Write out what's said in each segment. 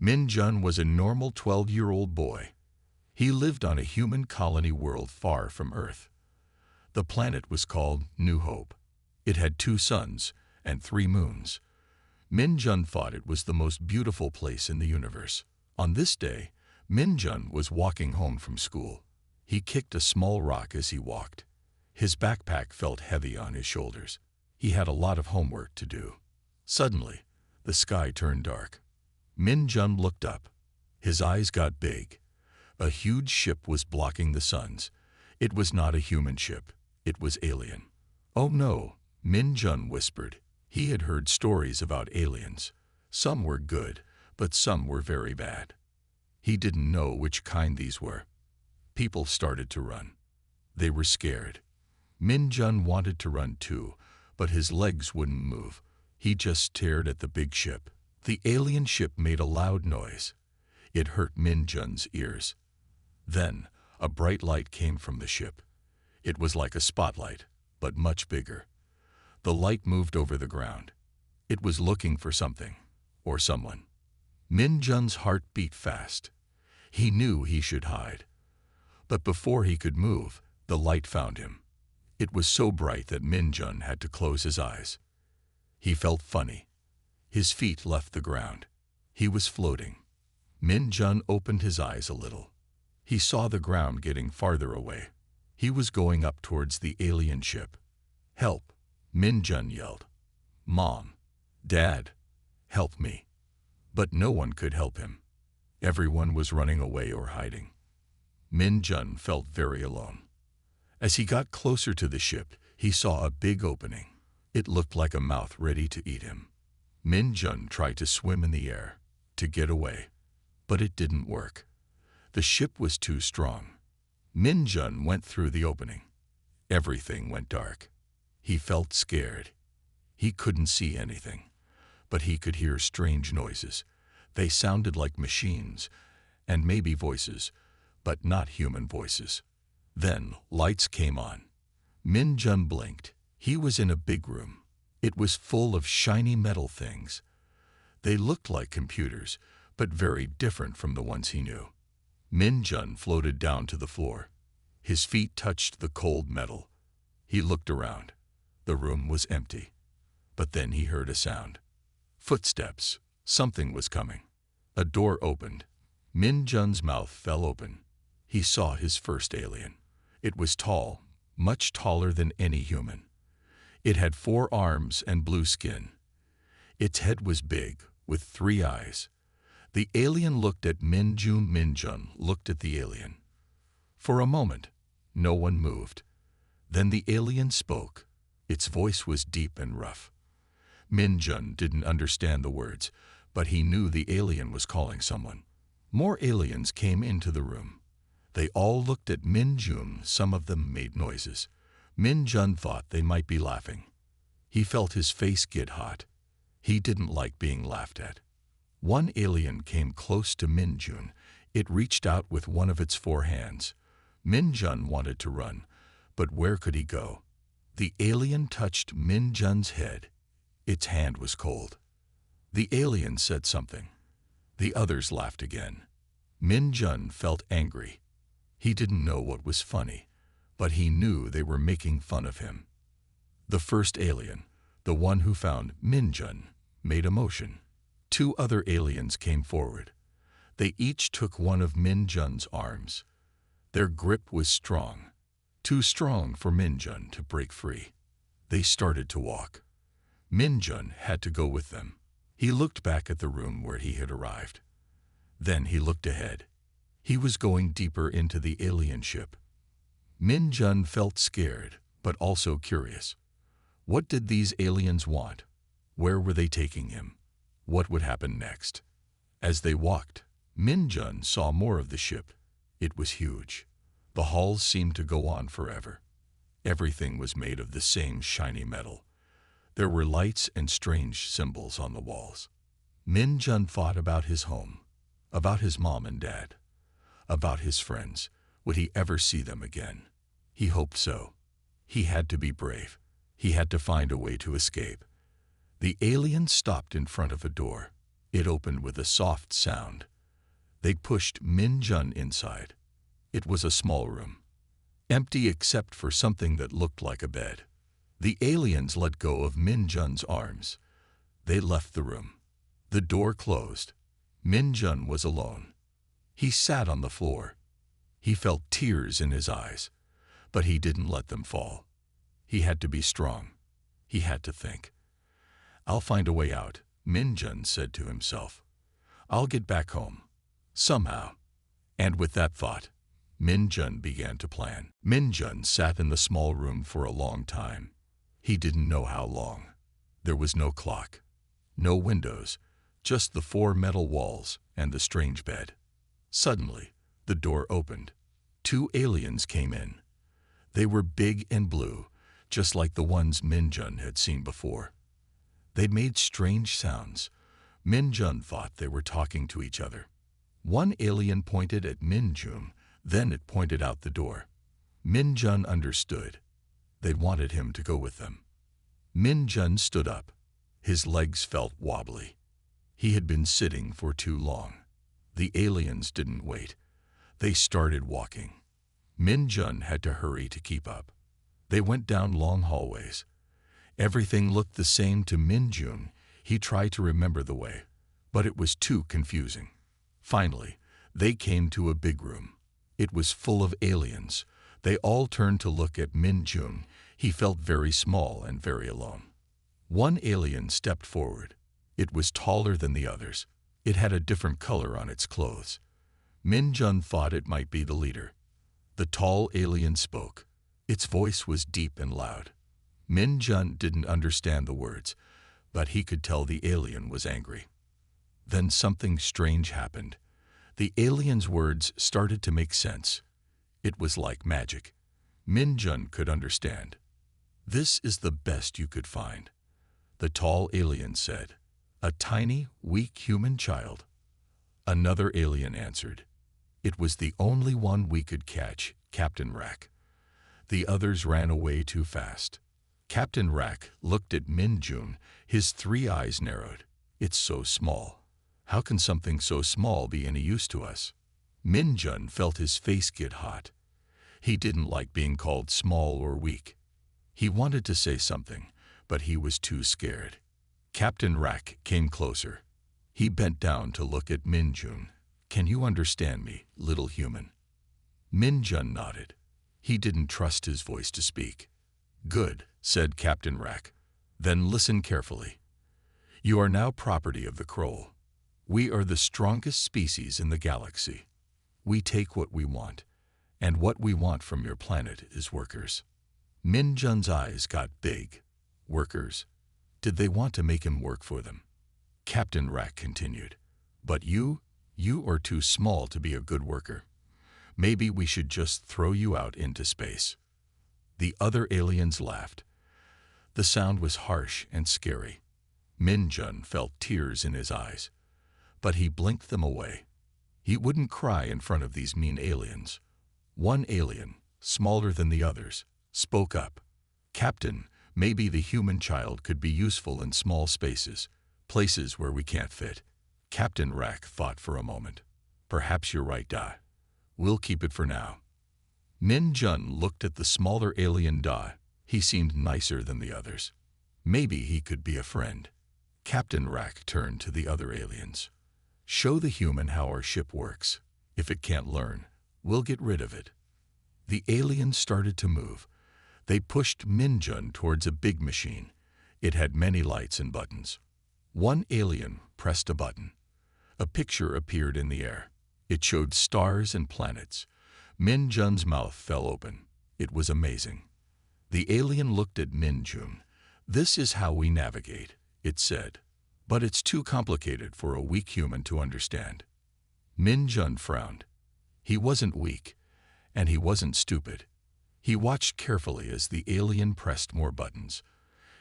Min Jun was a normal 12-year-old boy. He lived on a human colony world far from Earth. The planet was called New Hope. It had 2 suns and 3 moons. Min Jun thought it was the most beautiful place in the universe. On this day, Min Jun was walking home from school. He kicked a small rock as he walked. His backpack felt heavy on his shoulders. He had a lot of homework to do. Suddenly, the sky turned dark. Min Jun looked up. His eyes got big. A huge ship was blocking the suns. It was not a human ship. It was alien. "Oh no," Min Jun whispered. He had heard stories about aliens. Some were good, but some were very bad. He didn't know which kind these were. People started to run. They were scared. Min Jun wanted to run too, but his legs wouldn't move. He just stared at the big ship. The alien ship made a loud noise. It hurt Min Jun's ears. Then, a bright light came from the ship. It was like a spotlight, but much bigger. The light moved over the ground. It was looking for something, or someone. Min Jun's heart beat fast. He knew he should hide. But before he could move, the light found him. It was so bright that Min Jun had to close his eyes. He felt funny. His feet left the ground. He was floating. Min Jun opened his eyes a little. He saw the ground getting farther away. He was going up towards the alien ship. "Help!" Min Jun yelled. "Mom! Dad! Help me!" But no one could help him. Everyone was running away or hiding. Min Jun felt very alone. As he got closer to the ship, he saw a big opening. It looked like a mouth ready to eat him. Min Jun tried to swim in the air, to get away, but it didn't work. The ship was too strong. Min Jun went through the opening. Everything went dark. He felt scared. He couldn't see anything, but he could hear strange noises. They sounded like machines, and maybe voices, but not human voices. Then lights came on. Min Jun blinked. He was in a big room. It was full of shiny metal things. They looked like computers, but very different from the ones he knew. Min Jun floated down to the floor. His feet touched the cold metal. He looked around. The room was empty. But then he heard a sound. Footsteps. Something was coming. A door opened. Min Jun's mouth fell open. He saw his first alien. It was tall, much taller than any human. It had 4 arms and blue skin. Its head was big, with 3 eyes. The alien looked at Min Jun. Min Jun looked at the alien. For a moment, no one moved. Then the alien spoke. Its voice was deep and rough. Min Jun didn't understand the words, but he knew the alien was calling someone. More aliens came into the room. They all looked at Min Jun. Some of them made noises. Min Jun thought they might be laughing. He felt his face get hot. He didn't like being laughed at. One alien came close to Min Jun. It reached out with one of its 4 hands. Min Jun wanted to run, but where could he go? The alien touched Min Jun's head. Its hand was cold. The alien said something. The others laughed again. Min Jun felt angry. He didn't know what was funny, but he knew they were making fun of him. The first alien, the one who found Min Jun, made a motion. 2 other aliens came forward. They each took one of Min Jun's arms. Their grip was strong, too strong for Min Jun to break free. They started to walk. Min Jun had to go with them. He looked back at the room where he had arrived. Then he looked ahead. He was going deeper into the alien ship. Min Jun felt scared, but also curious. What did these aliens want? Where were they taking him? What would happen next? As they walked, Min Jun saw more of the ship. It was huge. The halls seemed to go on forever. Everything was made of the same shiny metal. There were lights and strange symbols on the walls. Min Jun thought about his home, about his mom and dad, about his friends. Would he ever see them again? He hoped so. He had to be brave. He had to find a way to escape. The alien stopped in front of a door. It opened with a soft sound. They pushed Min Jun inside. It was a small room, empty except for something that looked like a bed. The aliens let go of Min Jun's arms. They left the room. The door closed. Min Jun was alone. He sat on the floor. He felt tears in his eyes, but he didn't let them fall. He had to be strong. He had to think. "I'll find a way out," Min Jun said to himself. "I'll get back home, somehow." And with that thought, Min Jun began to plan. Min Jun sat in the small room for a long time. He didn't know how long. There was no clock, no windows, just the four metal walls and the strange bed. Suddenly, the door opened. Two aliens came in. They were big and blue, just like the ones Min Jun had seen before. They made strange sounds. Min Jun thought they were talking to each other. One alien pointed at Min Jun, then it pointed out the door. Min Jun understood. They wanted him to go with them. Min Jun stood up. His legs felt wobbly. He had been sitting for too long. The aliens didn't wait. They started walking. Min Jun had to hurry to keep up. They went down long hallways. Everything looked the same to Min Jun. He tried to remember the way, but it was too confusing. Finally, they came to a big room. It was full of aliens. They all turned to look at Min Jun. He felt very small and very alone. One alien stepped forward. It was taller than the others. It had a different color on its clothes. Min Jun thought it might be the leader. The tall alien spoke. Its voice was deep and loud. Min Jun didn't understand the words, but he could tell the alien was angry. Then something strange happened. The alien's words started to make sense. It was like magic. Min Jun could understand. "This is the best you could find," the tall alien said. "A tiny, weak human child." Another alien answered. "It was the only one we could catch, Captain Rack." The others ran away too fast. Captain Rack looked at Min Jun. His three eyes narrowed. "It's so small. How can something so small be any use to us?" Min Jun felt his face get hot. He didn't like being called small or weak. He wanted to say something, but he was too scared. Captain Rack came closer. He bent down to look at Min Jun. "Can you understand me, little human?" Min Jun nodded. He didn't trust his voice to speak. "Good," said Captain Rack. "Then listen carefully. You are now property of the Kroll. We are the strongest species in the galaxy. We take what we want, and what we want from your planet is workers." Min Jun's eyes got big. Workers? Did they want to make him work for them? Captain Rack continued. "But you are too small to be a good worker. Maybe we should just throw you out into space." The other aliens laughed. The sound was harsh and scary. Min Jun felt tears in his eyes, but he blinked them away. He wouldn't cry in front of these mean aliens. One alien, smaller than the others, spoke up. "Captain, maybe the human child could be useful in small spaces, places where we can't fit." Captain Rack thought for a moment. "Perhaps you're right, Da. We'll keep it for now." Min Jun looked at the smaller alien Da. He seemed nicer than the others. Maybe he could be a friend. Captain Rack turned to the other aliens. "Show the human how our ship works. If it can't learn, we'll get rid of it." The aliens started to move. They pushed Min Jun towards a big machine. It had many lights and buttons. One alien pressed a button. A picture appeared in the air. It showed stars and planets. Min Jun's mouth fell open. It was amazing. The alien looked at Min Jun. "This is how we navigate," it said. "But it's too complicated for a weak human to understand." Min Jun frowned. He wasn't weak, and he wasn't stupid. He watched carefully as the alien pressed more buttons.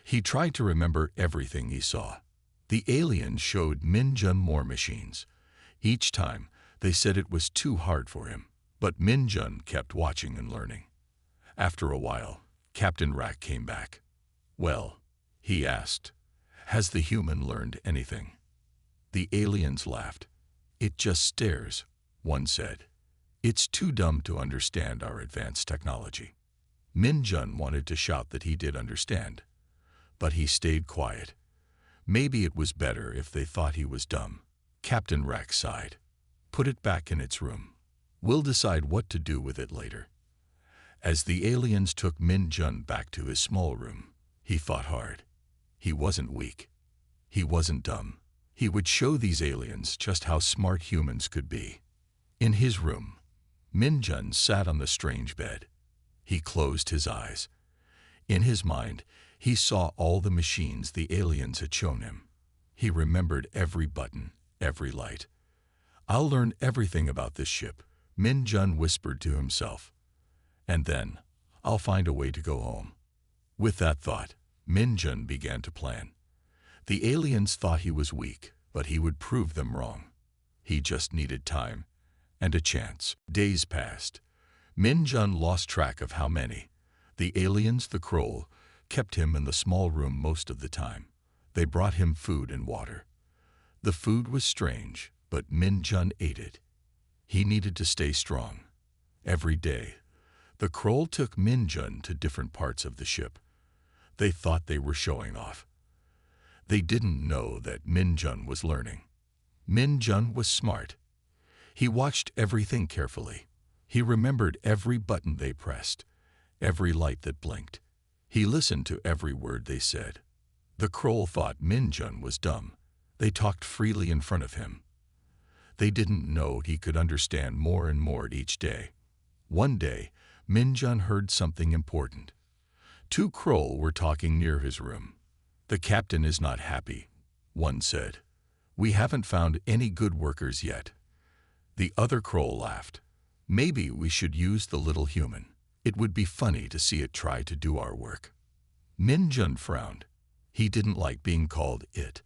He tried to remember everything he saw. The alien showed Min Jun more machines. Each time, they said it was too hard for him, but Min Jun kept watching and learning. After a while, Captain Rack came back. "Well," he asked, "has the human learned anything?" The aliens laughed. "It just stares," one said. "It's too dumb to understand our advanced technology." Min Jun wanted to shout that he did understand, but he stayed quiet. Maybe it was better if they thought he was dumb. Captain Rack sighed. "Put it back in its room. We'll decide what to do with it later." As the aliens took Min Jun back to his small room, he thought hard. He wasn't weak. He wasn't dumb. He would show these aliens just how smart humans could be. In his room, Min Jun sat on the strange bed. He closed his eyes. In his mind, he saw all the machines the aliens had shown him. He remembered every button, every light. "I'll learn everything about this ship," Min Jun whispered to himself. "And then, I'll find a way to go home." With that thought, Min Jun began to plan. The aliens thought he was weak, but he would prove them wrong. He just needed time and a chance. Days passed. Min Jun lost track of how many. The aliens, the Kroll, kept him in the small room most of the time. They brought him food and water. The food was strange, but Min Jun ate it. He needed to stay strong. Every day, the Kroll took Min Jun to different parts of the ship. They thought they were showing off. They didn't know that Min Jun was learning. Min Jun was smart. He watched everything carefully. He remembered every button they pressed, every light that blinked. He listened to every word they said. The Kroll thought Min Jun was dumb. They talked freely in front of him. They didn't know he could understand more and more each day. One day, Min Jun heard something important. Two Kroll were talking near his room. "The captain is not happy," one said. "We haven't found any good workers yet." The other Kroll laughed. "Maybe we should use the little human. It would be funny to see it try to do our work." Min Jun frowned. He didn't like being called it,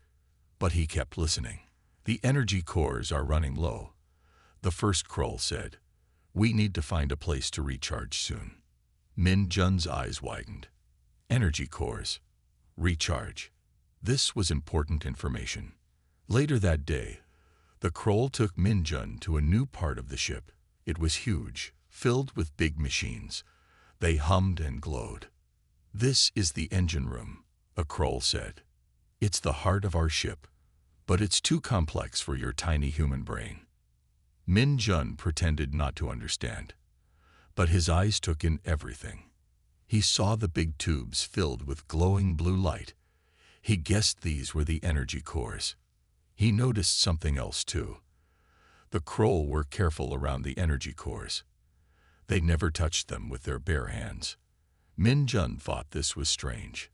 but he kept listening. "The energy cores are running low," the first Kroll said. "We need to find a place to recharge soon." Min Jun's eyes widened. Energy cores. Recharge. This was important information. Later that day, the Kroll took Min Jun to a new part of the ship. It was huge, filled with big machines. They hummed and glowed. "This is the engine room," a Kroll said. "It's the heart of our ship, but it's too complex for your tiny human brain." Min Jun pretended not to understand, but his eyes took in everything. He saw the big tubes filled with glowing blue light. He guessed these were the energy cores. He noticed something else too. The Kroll were careful around the energy cores. They never touched them with their bare hands. Min Jun thought this was strange.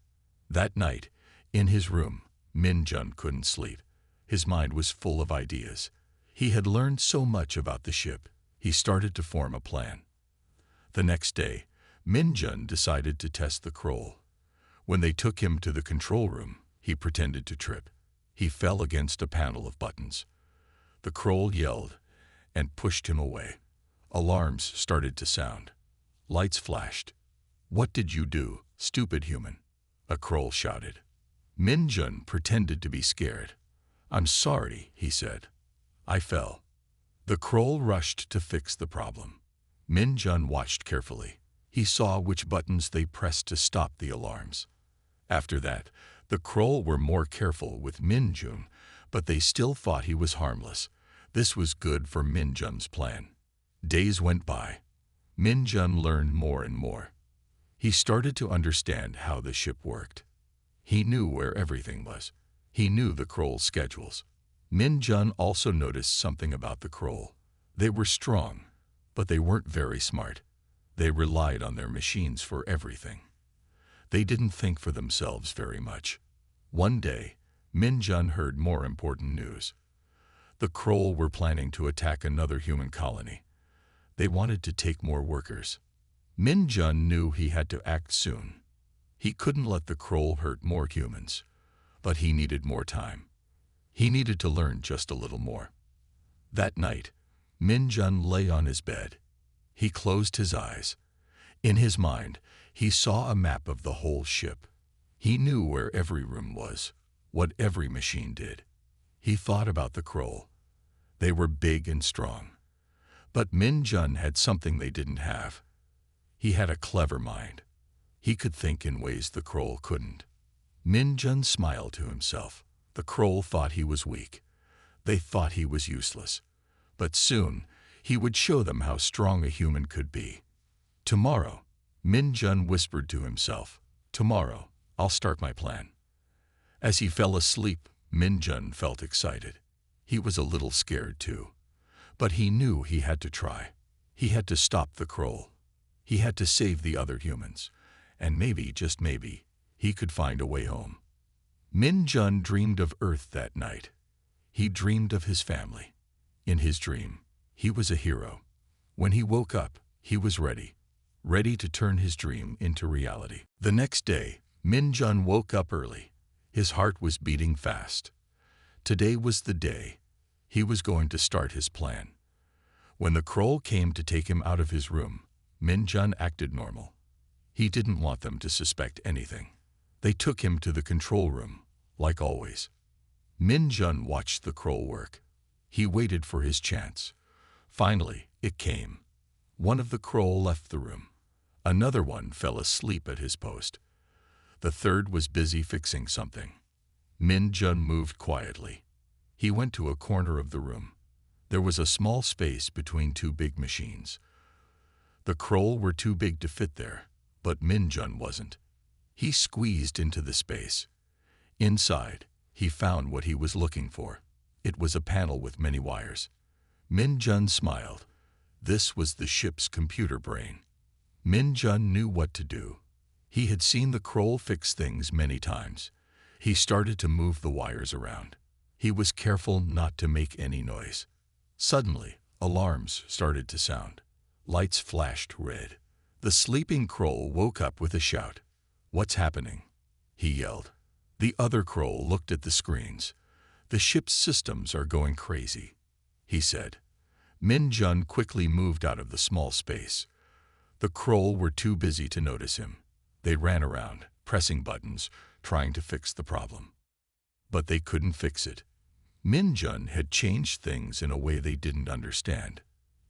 That night, in his room, Min Jun couldn't sleep. His mind was full of ideas. He had learned so much about the ship. He started to form a plan. The next day, Min Jun decided to test the Kroll. When they took him to the control room, he pretended to trip. He fell against a panel of buttons. The Kroll yelled and pushed him away. Alarms started to sound. Lights flashed. "What did you do, stupid human?" a Kroll shouted. Min Jun pretended to be scared. "I'm sorry," he said. "I fell." The Kroll rushed to fix the problem. Min Jun watched carefully. He saw which buttons they pressed to stop the alarms. After that, the Kroll were more careful with Min Jun, but they still thought he was harmless. This was good for Min Jun's plan. Days went by. Min Jun learned more and more. He started to understand how the ship worked. He knew where everything was. He knew the Kroll's schedules. Min Jun also noticed something about the Kroll. They were strong, but they weren't very smart. They relied on their machines for everything. They didn't think for themselves very much. One day, Min Jun heard more important news. The Kroll were planning to attack another human colony. They wanted to take more workers. Min Jun knew he had to act soon. He couldn't let the Kroll hurt more humans, but he needed more time. He needed to learn just a little more. That night, Min Jun lay on his bed. He closed his eyes. In his mind, he saw a map of the whole ship. He knew where every room was, what every machine did. He thought about the Kroll. They were big and strong. But Min Jun had something they didn't have. He had a clever mind. He could think in ways the Kroll couldn't. Min Jun smiled to himself. The Kroll thought he was weak. They thought he was useless. But soon, he would show them how strong a human could be. Tomorrow, Min Jun whispered to himself, tomorrow, I'll start my plan. As he fell asleep, Min Jun felt excited. He was a little scared too. But he knew he had to try. He had to stop the Kroll. He had to save the other humans. And maybe, just maybe, he could find a way home. Min Jun dreamed of Earth that night. He dreamed of his family. In his dream, he was a hero. When he woke up, he was ready to turn his dream into reality. The next day, Min Jun woke up early. His heart was beating fast. Today was the day. He was going to start his plan. When the Kroll came to take him out of his room, Min Jun acted normal. He didn't want them to suspect anything. They took him to the control room, like always. Min Jun watched the Kroll work. He waited for his chance. Finally, it came. One of the Kroll left the room. Another one fell asleep at his post. The third was busy fixing something. Min Jun moved quietly. He went to a corner of the room. There was a small space between two big machines. The Kroll were too big to fit there, but Min Jun wasn't. He squeezed into the space. Inside, he found what he was looking for. It was a panel with many wires. Min Jun smiled. This was the ship's computer brain. Min Jun knew what to do. He had seen the Kroll fix things many times. He started to move the wires around. He was careful not to make any noise. Suddenly, alarms started to sound. Lights flashed red. The sleeping Kroll woke up with a shout. "What's happening?" he yelled. The other Kroll looked at the screens. "The ship's systems are going crazy," he said. Min Jun quickly moved out of the small space. The Kroll were too busy to notice him. They ran around, pressing buttons, trying to fix the problem. But they couldn't fix it. Min Jun had changed things in a way they didn't understand.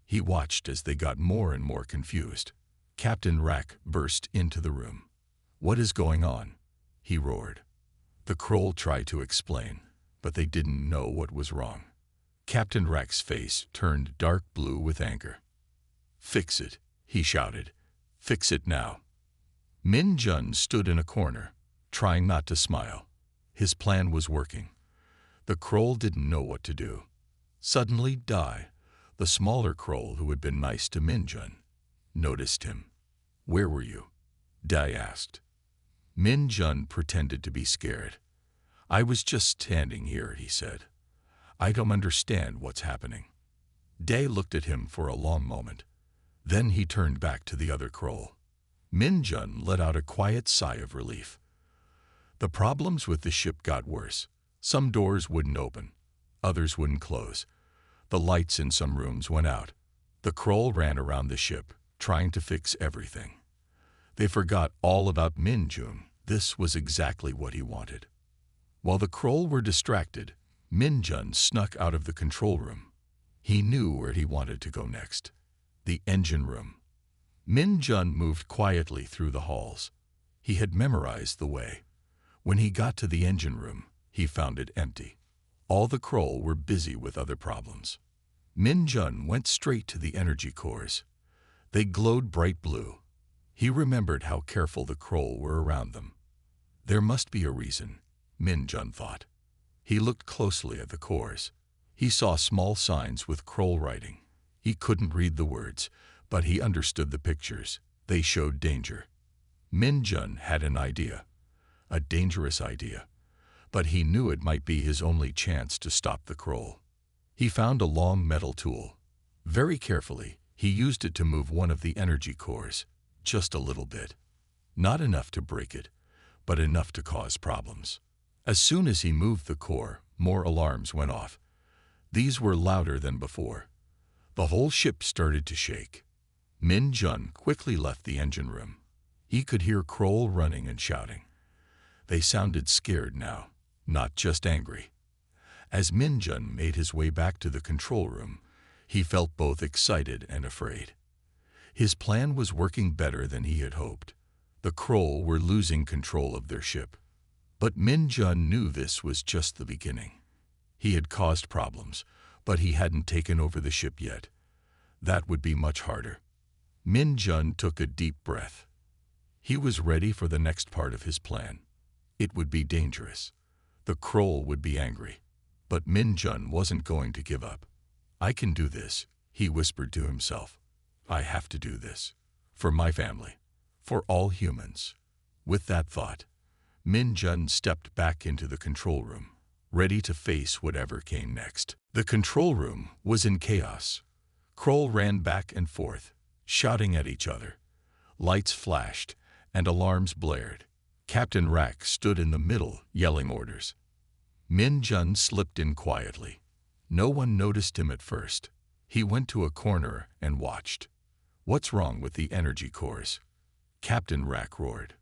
He watched as they got more and more confused. Captain Rack burst into the room. "What is going on?" he roared. The Kroll tried to explain, but they didn't know what was wrong. Captain Rack's face turned dark blue with anger. "Fix it," he shouted. "Fix it now." Min Jun stood in a corner, trying not to smile. His plan was working. The Kroll didn't know what to do. Suddenly Dai, the smaller Kroll who had been nice to Min Jun, noticed him. "Where were you?" Dai asked. Min Jun pretended to be scared. "I was just standing here," he said. "I don't understand what's happening." Dai looked at him for a long moment. Then he turned back to the other Kroll. Min Jun let out a quiet sigh of relief. The problems with the ship got worse. Some doors wouldn't open. Others wouldn't close. The lights in some rooms went out. The Kroll ran around the ship, trying to fix everything. They forgot all about Min Jun. This was exactly what he wanted. While the Kroll were distracted, Min Jun snuck out of the control room. He knew where he wanted to go next. The engine room. Min Jun moved quietly through the halls. He had memorized the way. When he got to the engine room, he found it empty. All the Kroll were busy with other problems. Min Jun went straight to the energy cores. They glowed bright blue. He remembered how careful the Kroll were around them. There must be a reason, Min Jun thought. He looked closely at the cores. He saw small signs with Kroll writing. He couldn't read the words, but he understood the pictures. They showed danger. Min Jun had an idea. A dangerous idea. But he knew it might be his only chance to stop the Kroll. He found a long metal tool. Very carefully, he used it to move one of the energy cores, just a little bit. Not enough to break it, but enough to cause problems. As soon as he moved the core, more alarms went off. These were louder than before. The whole ship started to shake. Min Jun quickly left the engine room. He could hear Kroll running and shouting. They sounded scared now, not just angry. As Min-jun made his way back to the control room, he felt both excited and afraid. His plan was working better than he had hoped. The Kroll were losing control of their ship. But Min-jun knew this was just the beginning. He had caused problems, but he hadn't taken over the ship yet. That would be much harder. Min-jun took a deep breath. He was ready for the next part of his plan. It would be dangerous. The Kroll would be angry. But Min-jun wasn't going to give up. "I can do this," he whispered to himself. "I have to do this. For my family. For all humans." With that thought, Min-jun stepped back into the control room, ready to face whatever came next. The control room was in chaos. Kroll ran back and forth, shouting at each other. Lights flashed, and alarms blared. Captain Rack stood in the middle, yelling orders. Min-jun slipped in quietly. No one noticed him at first. He went to a corner and watched. "What's wrong with the energy cores?" Captain Rack roared.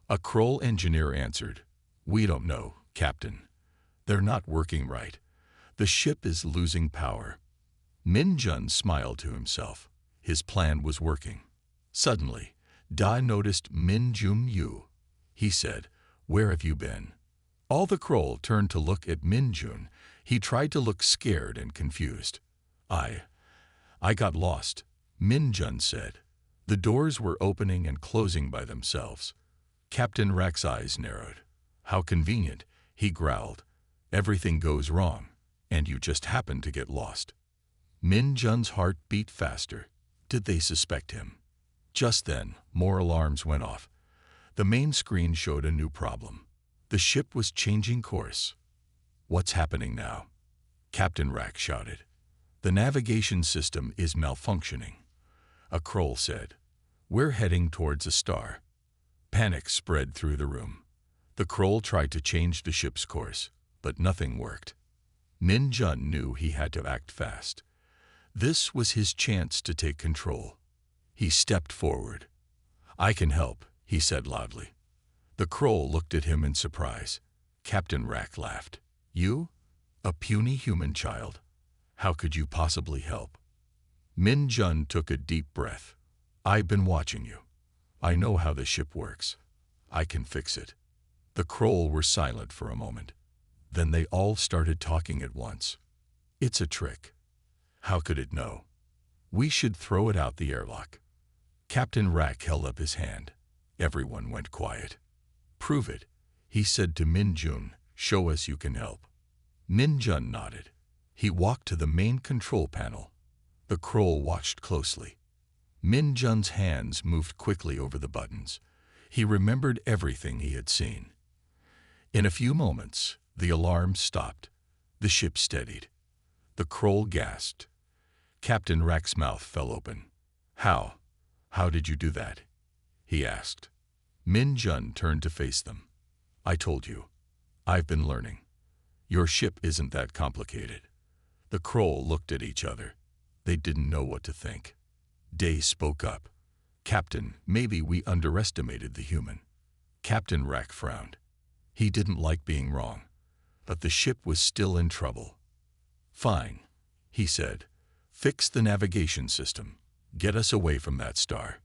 A Kroll engineer answered, "We don't know, Captain. They're not working right. The ship is losing power." Min-jun smiled to himself. His plan was working. Suddenly, Da noticed Min-jun. He said, "Where have you been?" All the Kroll turned to look at Min-jun. He tried to look scared and confused. I got lost," Min-jun said. The doors were opening and closing by themselves. Captain Rack's eyes narrowed. "How convenient," he growled. "Everything goes wrong, and you just happened to get lost." Min-jun's heart beat faster. Did they suspect him? Just then, more alarms went off. The main screen showed a new problem. The ship was changing course. "What's happening now?" Captain Rack shouted. "The navigation system is malfunctioning," a Kroll said. "We're heading towards a star." Panic spread through the room. The Kroll tried to change the ship's course, but nothing worked. Min-jun knew he had to act fast. This was his chance to take control. He stepped forward. "I can help," he said loudly. The Kroll looked at him in surprise. Captain Rack laughed. "You? A puny human child? How could you possibly help?" Min-jun took a deep breath. "I've been watching you. I know how the ship works. I can fix it." The Kroll were silent for a moment. Then they all started talking at once. "It's a trick. How could it know? We should throw it out the airlock." Captain Rack held up his hand. Everyone went quiet. "Prove it," he said to Min-jun. "Show us you can help." Min-jun nodded. He walked to the main control panel. The Kroll watched closely. Min-jun's hands moved quickly over the buttons. He remembered everything he had seen. In a few moments, the alarm stopped. The ship steadied. The Kroll gasped. Captain Rack's mouth fell open. How did you do that?" he asked. Min-jun turned to face them. "I told you. I've been learning. Your ship isn't that complicated." The Kroll looked at each other. They didn't know what to think. Day spoke up. "Captain, maybe we underestimated the human." Captain Rack frowned. He didn't like being wrong, but the ship was still in trouble. "Fine," he said. "Fix the navigation system. Get us away from that star."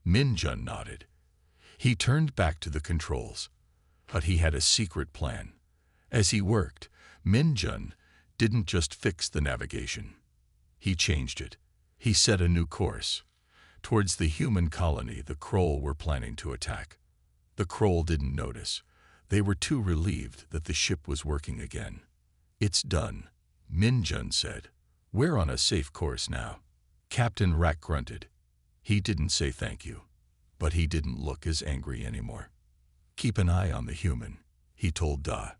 Min-jun nodded. He turned back to the controls, but he had a secret plan. As he worked, Min-jun didn't just fix the navigation. He changed it. He set a new course. Towards the human colony the Kroll were planning to attack. The Kroll didn't notice. They were too relieved that the ship was working again. "It's done," Min-jun said. "We're on a safe course now." Captain Rack grunted. He didn't say thank you, but he didn't look as angry anymore. "Keep an eye on the human," he told Da.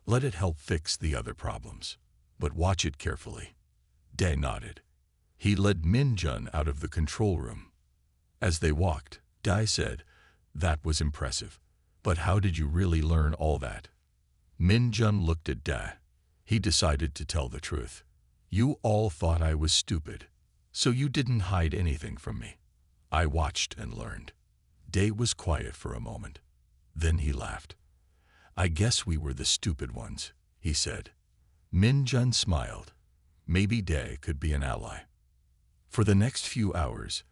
"Let it help fix the other problems, but watch it carefully." Da nodded. He led Min-jun out of the control room. As they walked, Da said, "That was impressive. But how did you really learn all that?" Min-jun looked at Da. He decided to tell the truth. "You all thought I was stupid, so you didn't hide anything from me. I watched and learned." Da was quiet for a moment. Then he laughed. "I guess we were the stupid ones," he said. Min Jun smiled. Maybe Dae could be an ally. For the next few hours,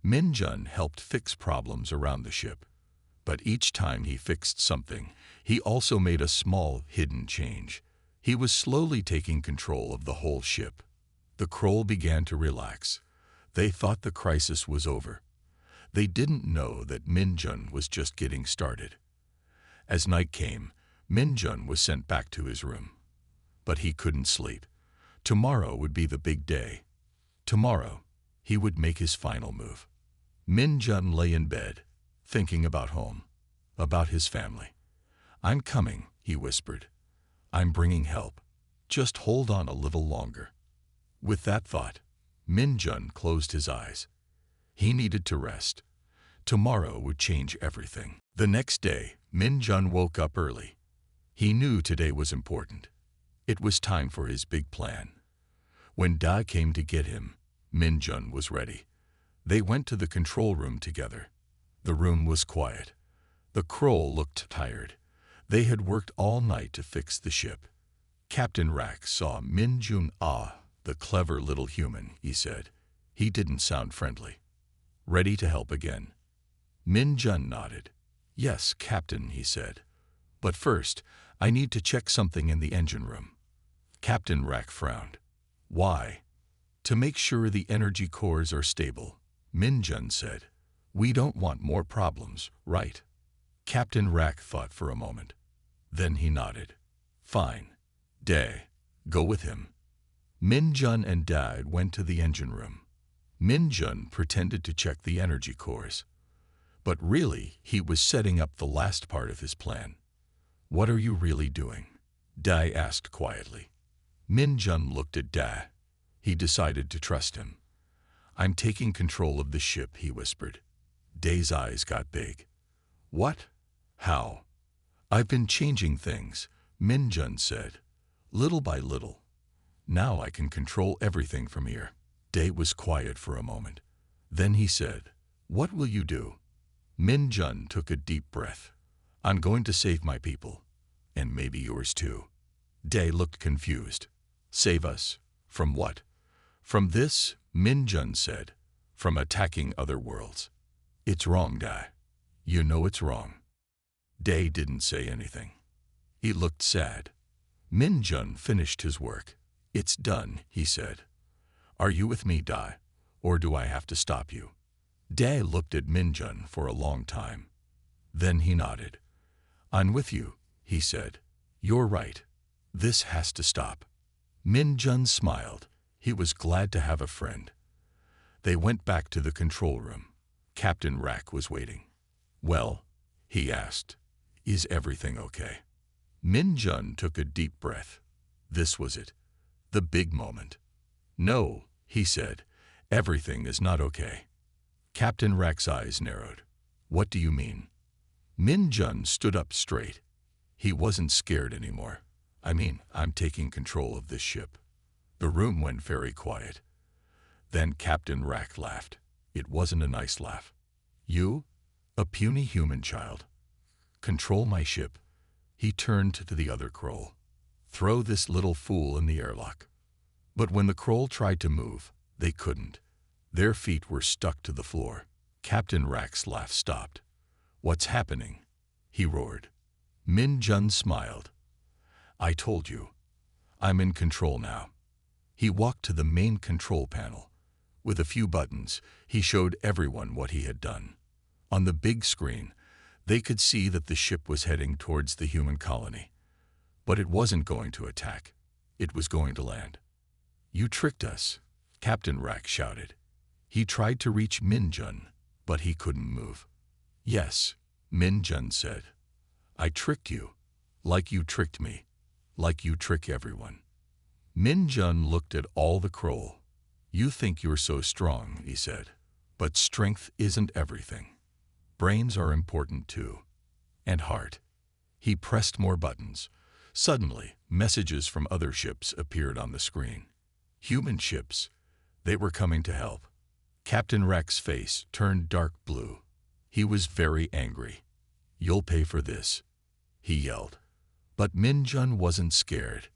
Min Jun helped fix problems around the ship. But each time he fixed something, he also made a small, hidden change. He was slowly taking control of the whole ship. The Kroll began to relax. They thought the crisis was over. They didn't know that Min Jun was just getting started. As night came, Min Jun was sent back to his room. But he couldn't sleep. Tomorrow would be the big day. Tomorrow, he would make his final move. Min Jun lay in bed, thinking about home, about his family. "I'm coming," he whispered. "I'm bringing help. Just hold on a little longer." With that thought, Min Jun closed his eyes. He needed to rest. Tomorrow would change everything. The next day, Min Jun woke up early. He knew today was important. It was time for his big plan. When Da came to get him, Min Jun was ready. They went to the control room together. The room was quiet. The Kroll looked tired. They had worked all night to fix the ship. Captain Rack saw Min Jun. "Ah, the clever little human," he said. He didn't sound friendly. "Ready to help again?" Min Jun nodded. "Yes, Captain," he said. "But first, I need to check something in the engine room." Captain Rack frowned. "Why?" "To make sure the energy cores are stable," Min Jun said. "We don't want more problems, right?" Captain Rack thought for a moment. Then he nodded. "Fine. Dae, go with him." Min Jun and Dae went to the engine room. Min Jun pretended to check the energy cores. But really, he was setting up the last part of his plan. "What are you really doing?" Dae asked quietly. Min Jun looked at Dae. He decided to trust him. "I'm taking control of the ship," he whispered. Dae's eyes got big. "What? How?" "I've been changing things," Min Jun said. "Little by little. Now I can control everything from here." Dae was quiet for a moment. Then he said, "What will you do?" Min Jun took a deep breath. "I'm going to save my people. And maybe yours too." Dae looked confused. "Save us? From what?" "From this," Min Jun said. "From attacking other worlds." "It's wrong, Dae. You know it's wrong." Dae didn't say anything. He looked sad. Min Jun finished his work. "It's done," he said. "Are you with me, Dae, or do I have to stop you?" Dae looked at Min Jun for a long time. Then he nodded. "I'm with you," he said. "You're right. This has to stop." Min Jun smiled. He was glad to have a friend. They went back to the control room. Captain Rack was waiting. "Well," he asked, "is everything okay?" Min Jun took a deep breath. This was it. The big moment. "No," he said. "Everything is not okay." Captain Rack's eyes narrowed. "What do you mean?" Min Jun stood up straight. He wasn't scared anymore. I'm taking control of this ship." The room went very quiet. Then Captain Rack laughed. It wasn't a nice laugh. "You? A puny human child? Control my ship?" He turned to the other Kroll. "Throw this little fool in the airlock." But when the Kroll tried to move, they couldn't. Their feet were stuck to the floor. Captain Rack's laugh stopped. "What's happening?" he roared. Min Jun smiled. "I told you. I'm in control now." He walked to the main control panel. With a few buttons, he showed everyone what he had done. On the big screen, they could see that the ship was heading towards the human colony. But it wasn't going to attack. It was going to land. "You tricked us," Captain Rack shouted. He tried to reach Min Jun, but he couldn't move. "Yes," Min Jun said. "I tricked you, like you tricked me, like you trick everyone." Min Jun looked at all the Kroll. "You think you're so strong," he said. "But strength isn't everything. Brains are important too. And heart." He pressed more buttons. Suddenly, messages from other ships appeared on the screen. Human ships. They were coming to help. Captain Rack's face turned dark blue. He was very angry. "You'll pay for this," he yelled. But Min Jun wasn't scared.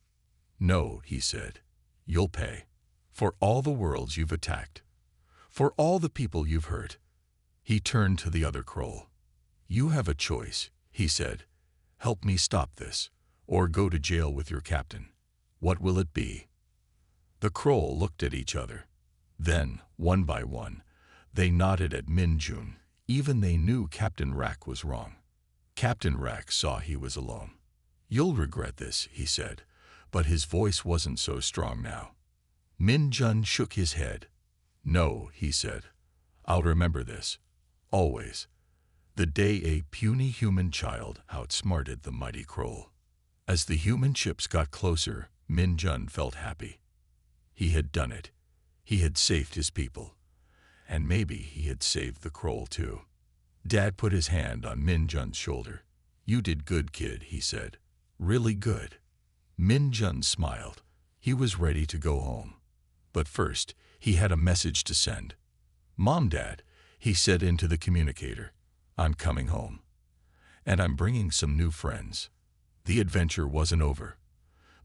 No, he said. You'll pay. For all the worlds you've attacked. For all the people you've hurt. He turned to the other Kroll. You have a choice, he said. Help me stop this, or go to jail with your captain. What will it be? The Kroll looked at each other. Then, one by one, they nodded at Min Jun. Even they knew Captain Rack was wrong. Captain Rack saw he was alone. You'll regret this, he said, but his voice wasn't so strong now. Min Jun shook his head. No, he said. I'll remember this. Always. The day a puny human child outsmarted the mighty Kroll. As the human ships got closer, Min Jun felt happy. He had done it. He had saved his people. And maybe he had saved the Kroll too. Dad put his hand on Min Jun's shoulder. You did good, kid, he said. Really good. Min Jun smiled. He was ready to go home. But first, he had a message to send. Mom, Dad, he said into the communicator. I'm coming home. And I'm bringing some new friends. The adventure wasn't over.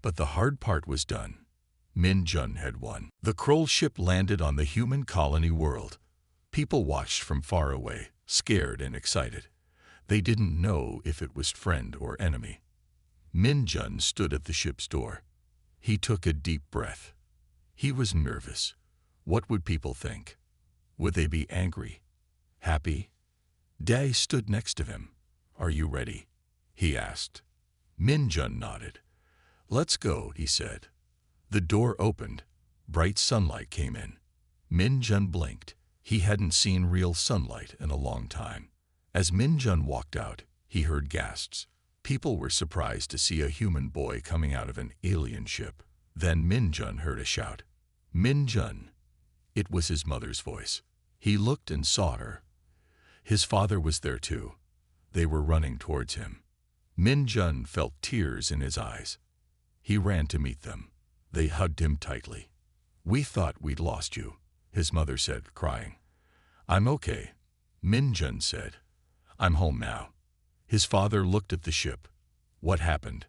But the hard part was done. Min Jun had won. The Kroll ship landed on the human colony world. People watched from far away, scared and excited. They didn't know if it was friend or enemy. Min Jun stood at the ship's door. He took a deep breath. He was nervous. What would people think? Would they be angry? Happy? Dae stood next to him. Are you ready? He asked. Min Jun nodded. Let's go, he said. The door opened. Bright sunlight came in. Min Jun blinked. He hadn't seen real sunlight in a long time. As Min Jun walked out, he heard gasps. People were surprised to see a human boy coming out of an alien ship. Then Min Jun heard a shout. Min Jun. It was his mother's voice. He looked and saw her. His father was there too. They were running towards him. Min Jun felt tears in his eyes. He ran to meet them. They hugged him tightly. We thought we'd lost you, his mother said, crying. I'm okay, Min Jun said. I'm home now. His father looked at the ship. What happened?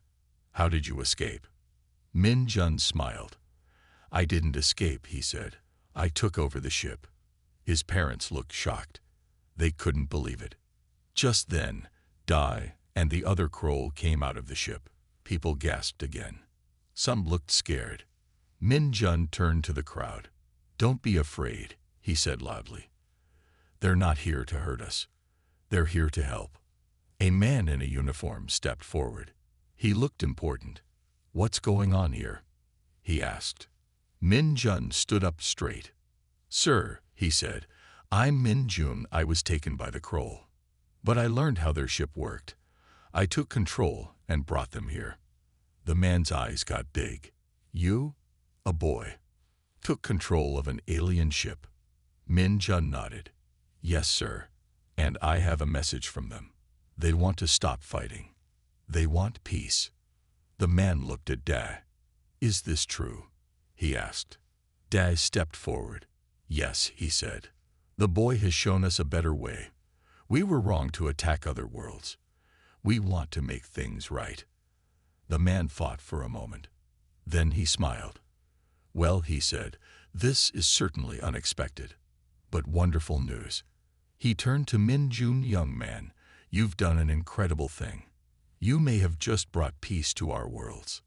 How did you escape? Min Jun smiled. I didn't escape, he said. I took over the ship. His parents looked shocked. They couldn't believe it. Just then, Dae and the other Kroll came out of the ship. People gasped again. Some looked scared. Min Jun turned to the crowd. Don't be afraid, he said loudly. They're not here to hurt us. They're here to help. A man in a uniform stepped forward. He looked important. What's going on here? He asked. Min Jun stood up straight. Sir, he said, I'm Min Jun. I was taken by the Kroll. But I learned how their ship worked. I took control and brought them here. The man's eyes got big. You, a boy, took control of an alien ship. Min Jun nodded. Yes, sir. And I have a message from them. They want to stop fighting. They want peace. The man looked at Dae. Is this true? He asked. Dae stepped forward. Yes, he said. The boy has shown us a better way. We were wrong to attack other worlds. We want to make things right. The man thought for a moment. Then he smiled. Well, he said, this is certainly unexpected, but wonderful news. He turned to Min Jun. Young man, you've done an incredible thing. You may have just brought peace to our worlds.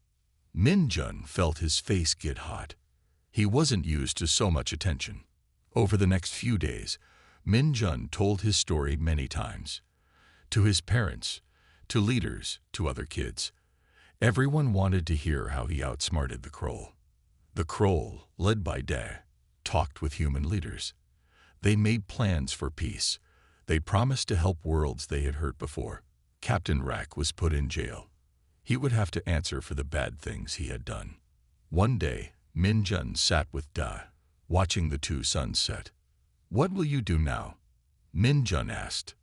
Min Jun felt his face get hot. He wasn't used to so much attention. Over the next few days, Min Jun told his story many times. To his parents, to leaders, to other kids. Everyone wanted to hear how he outsmarted the Kroll. The Kroll, led by Dae, talked with human leaders. They made plans for peace. They promised to help worlds they had hurt before. Captain Rack was put in jail. He would have to answer for the bad things he had done. One day, Min Jun sat with Dae, watching the two suns set. What will you do now? Min Jun asked.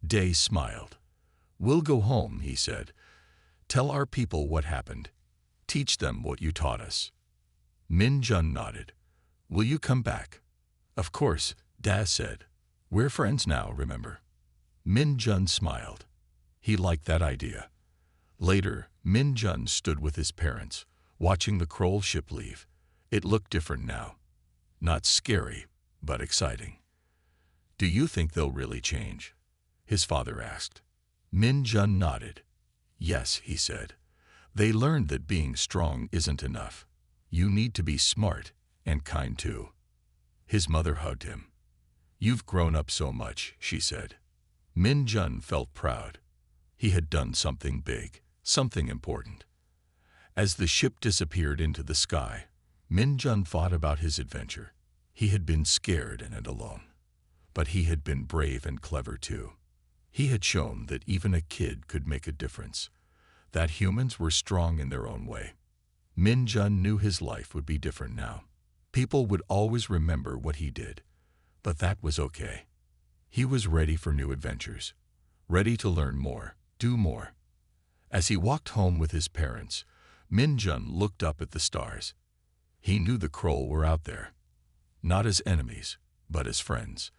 Dae smiled. We'll go home, he said. Tell our people what happened. Teach them what you taught us. Min Jun nodded. Will you come back? Of course, Dae said. We're friends now, remember? Min Jun smiled. He liked that idea. Later, Min Jun stood with his parents, Watching the Kroll ship leave, it looked different now. Not scary, but exciting. "Do you think they'll really change?" his father asked. Min Jun nodded. "Yes," he said. "They learned that being strong isn't enough. You need to be smart and kind too." His mother hugged him. "You've grown up so much," she said. Min Jun felt proud. He had done something big, something important. As the ship disappeared into the sky, Min Jun thought about his adventure. He had been scared and alone. But he had been brave and clever too. He had shown that even a kid could make a difference, that humans were strong in their own way. Min Jun knew his life would be different now. People would always remember what he did, but that was okay. He was ready for new adventures, ready to learn more, do more. As he walked home with his parents, Min Jun looked up at the stars. He knew the Kroll were out there, not as enemies, but as friends.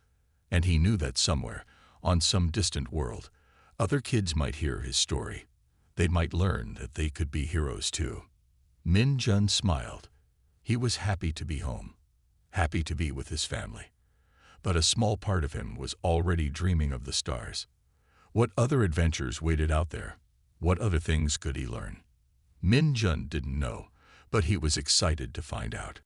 And he knew that somewhere, on some distant world, other kids might hear his story. They might learn that they could be heroes too. Min Jun smiled. He was happy to be home, happy to be with his family. But a small part of him was already dreaming of the stars. What other adventures waited out there? What other things could he learn? Min Jun didn't know, but he was excited to find out.